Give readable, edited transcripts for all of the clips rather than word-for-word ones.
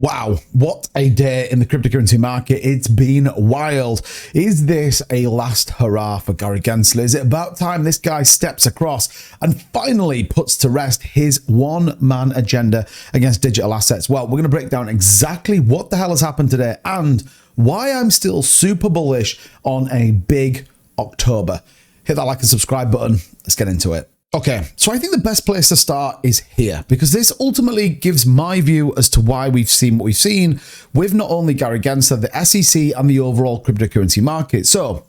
Wow, what a day in the cryptocurrency market. It's been wild. Is this a last hurrah for Gary Gansler? Is it about time this guy steps across and finally puts to rest his one-man agenda against digital assets? Well, we're going to break down exactly what the hell has happened today and why I'm still super bullish on a big October. Hit that like and subscribe button. Let's get into it. Okay, so I think the best place to start is here, because this ultimately gives my view as to why we've seen what we've seen with not only Gary Gansler, the SEC, and the overall cryptocurrency market. So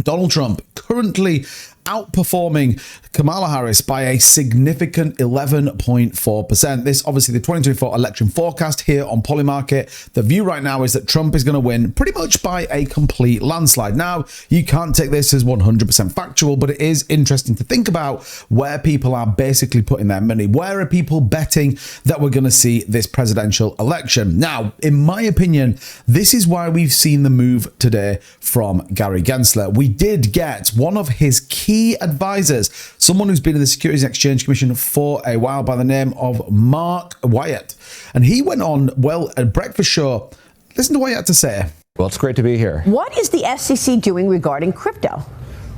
Donald Trump currently outperforming Kamala Harris by a significant 11.4%. This obviously the 2024 election forecast here on Polymarket. The view right now is that Trump is going to win pretty much by a complete landslide. Now, you can't take this as 100% factual, but it is interesting to think about where people are basically putting their money. Where are people betting that we're going to see this presidential election? Now, in my opinion, this is why we've seen the move today from Gary Gansler. We did get one of his key advisors, someone who's been in the Securities and Exchange Commission for a while by the name of Mark Wyatt. And he went on, well, a breakfast show. Listen to what he had to say. Well, it's great to be here. What is the SEC doing regarding crypto?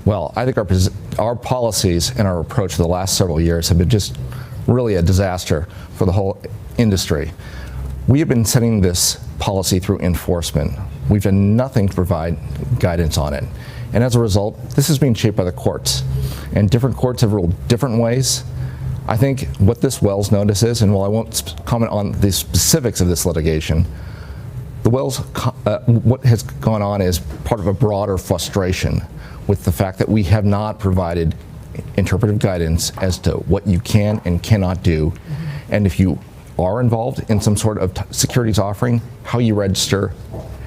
Well, I think our policies and our approach for the last several years have been just really a disaster for the whole industry. We have been setting this policy through enforcement. We've done nothing to provide guidance on it. And as a result, this is being shaped by the courts. And different courts have ruled different ways. I think what this Wells notice is, and while I won't comment on the specifics of this litigation, the Wells, what has gone on is part of a broader frustration with the fact that we have not provided interpretive guidance as to what you can and cannot do. And if you are involved in some sort of securities offering, how you register,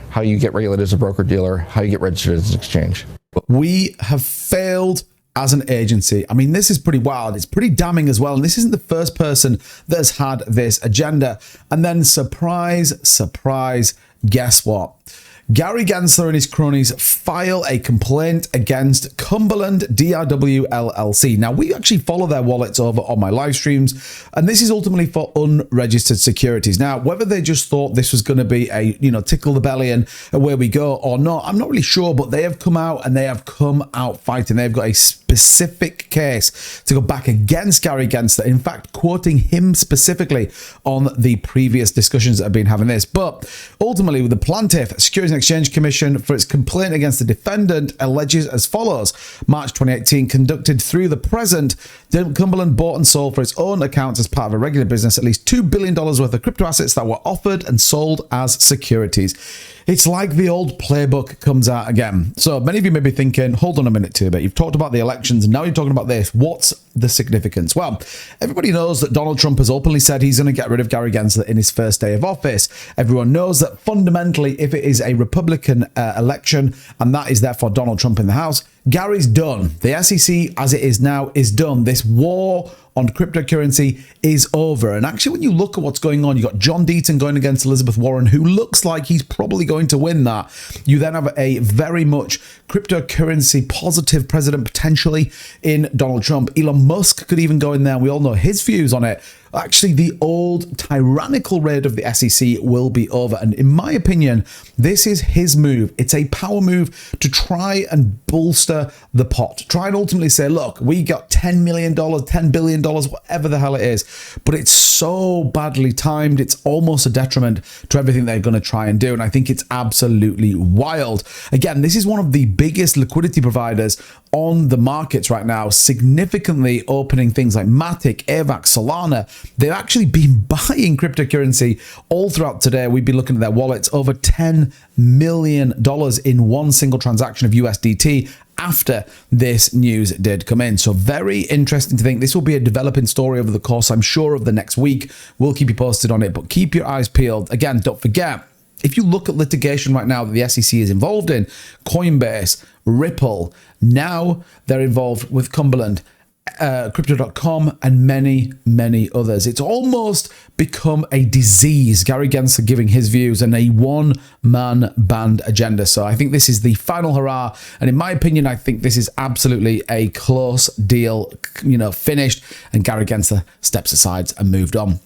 how you get regulated as a broker-dealer, how you get registered as an exchange. We have failed as an agency. I mean, this is pretty wild. It's pretty damning as well. And this isn't the first person that has had this agenda. And then surprise, surprise, guess what? Gary Gansler and his cronies file a complaint against Cumberland DRW LLC. Now, we actually follow their wallets over on my live streams, and this is ultimately for unregistered securities. Now, whether they just thought this was going to be a, tickle the belly and away we go or not, I'm not really sure, but they have come out and they have come out fighting. They've got a specific case to go back against Gary Gansler. In fact, quoting him specifically on the previous discussions that have been having this. But ultimately, with the plaintiff, Securities and Exchange Commission, for its complaint against the defendant, alleges as follows: March 2018, conducted through the present, Cumberland bought and sold for its own account as part of a regular business at least $2 billion worth of crypto assets that were offered and sold as securities. It's like the old playbook comes out again. So many of you may be thinking, hold on a minute, Tuba, you've talked about the elections and now you're talking about this. What's the significance? Well, everybody knows that Donald Trump has openly said he's going to get rid of Gary Gansler in his first day of office. Everyone knows that fundamentally, if it is a Republican election, and that is therefore Donald Trump in the House, Gary's done. The SEC, as it is now, is done. This war on cryptocurrency is over. And actually, when you look at what's going on, you got John Deaton going against Elizabeth Warren, who looks like he's probably going to win that. You then have a very much cryptocurrency positive president potentially in Donald Trump. Elon Musk could even go in there. We all know his views on it. Actually, the old tyrannical reign of the SEC will be over. And in my opinion, this is his move. It's a power move to try and bolster the pot. Try and ultimately say, look, we got $10 million, $10 billion, whatever the hell it is. But it's so badly timed. It's almost a detriment to everything they're going to try and do. And I think it's absolutely wild. Again, this is one of the biggest liquidity providers on the markets right now, significantly opening things like Matic, AVAX, Solana. They've actually been buying cryptocurrency all throughout today. We'd be looking at their wallets, over $10 million in one single transaction of USDT after this news did come in. So very interesting to think. This will be a developing story over the course, I'm sure, of the next week. We'll keep you posted on it, but keep your eyes peeled. Again, don't forget, if you look at litigation right now that the SEC is involved in, Coinbase, Ripple, now they're involved with Cumberland, Crypto.com, and many, many others. It's almost become a disease. Gary Gansler giving his views and a one-man band agenda. So I think this is the final hurrah. And in my opinion, I think this is absolutely a close deal, finished. And Gary Gansler steps aside and moved on.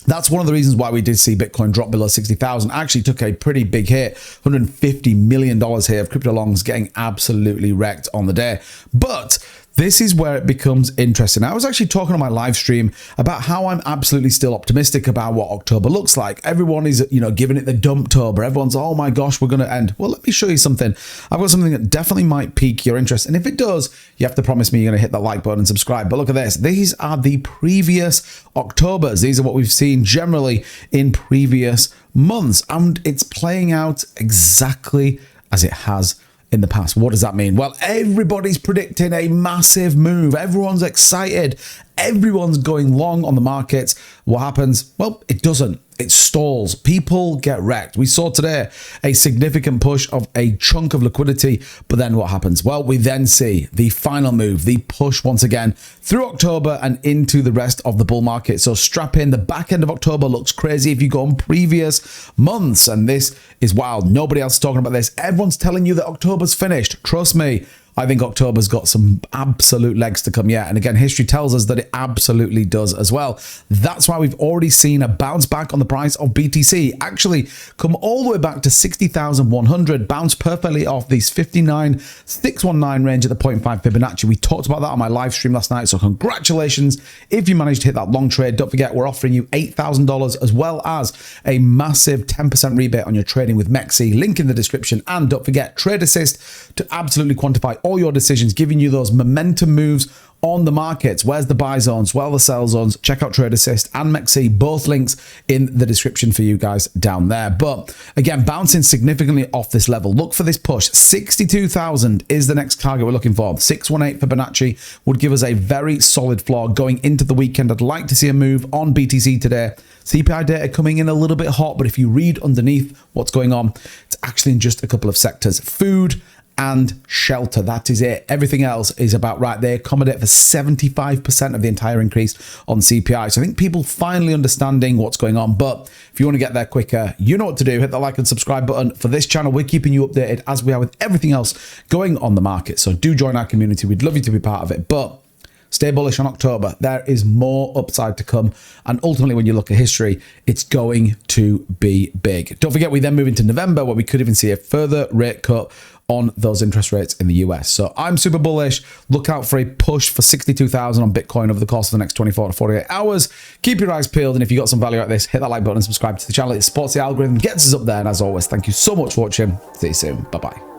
That's one of the reasons why we did see Bitcoin drop below 60,000. Actually took a pretty big hit, $150 million here of crypto longs getting absolutely wrecked on the day. But this is where it becomes interesting. I was actually talking on my live stream about how I'm absolutely still optimistic about what October looks like. Everyone is, giving it the dumptober. Everyone's, oh my gosh, we're going to end. Well, let me show you something. I've got something that definitely might pique your interest. And if it does, you have to promise me you're going to hit that like button and subscribe. But look at this. These are the previous Octobers. These are what we've seen generally in previous months. And it's playing out exactly as it has in the past. What does that mean? Well, everybody's predicting a massive move. Everyone's excited. Everyone's going long on the markets. What happens? Well, it doesn't. It stalls. People get wrecked. We saw today a significant push of a chunk of liquidity, but then what happens? Well, we then see the final move, the push once again through October and into the rest of the bull market. So strap in. The back end of October looks crazy if you go on previous months, and this is wild. Nobody else is talking about this. Everyone's telling you that October's finished. Trust me. I think October's got some absolute legs to come yet. And again, history tells us that it absolutely does as well. That's why we've already seen a bounce back on the price of BTC. Actually, come all the way back to 60,100, bounce perfectly off these 59,619 range at the 0.5 Fibonacci. We talked about that on my live stream last night. So congratulations if you managed to hit that long trade. Don't forget, we're offering you $8,000 as well as a massive 10% rebate on your trading with MEXC. Link in the description. And don't forget, Trade Assist to absolutely quantify all your decisions, giving you those momentum moves on the markets. Where's the buy zones? Where are the sell zones? Check out Trade Assist and MEXC, both links in the description for you guys down there. But again, bouncing significantly off this level. Look for this push. 62,000 is the next target we're looking for. 618 Fibonacci would give us a very solid floor going into the weekend. I'd like to see a move on BTC today. CPI data coming in a little bit hot, but if you read underneath what's going on, it's actually in just a couple of sectors. Food and shelter. That is it. Everything else is about right. They accommodate for 75% of the entire increase on CPI. So I think people finally understanding what's going on. But if you want to get there quicker, you know what to do. Hit the like and subscribe button for this channel. We're keeping you updated as we are with everything else going on the market. So do join our community. We'd love you to be part of it. But stay bullish on October. There is more upside to come. And ultimately, when you look at history, it's going to be big. Don't forget, we then move into November, where we could even see a further rate cut on those interest rates in the US. So I'm super bullish. Look out for a push for 62,000 on Bitcoin over the course of the next 24 to 48 hours. Keep your eyes peeled. And if you got some value like this, hit that like button and subscribe to the channel. It supports the algorithm, gets us up there. And as always, thank you so much for watching. See you soon. Bye-bye.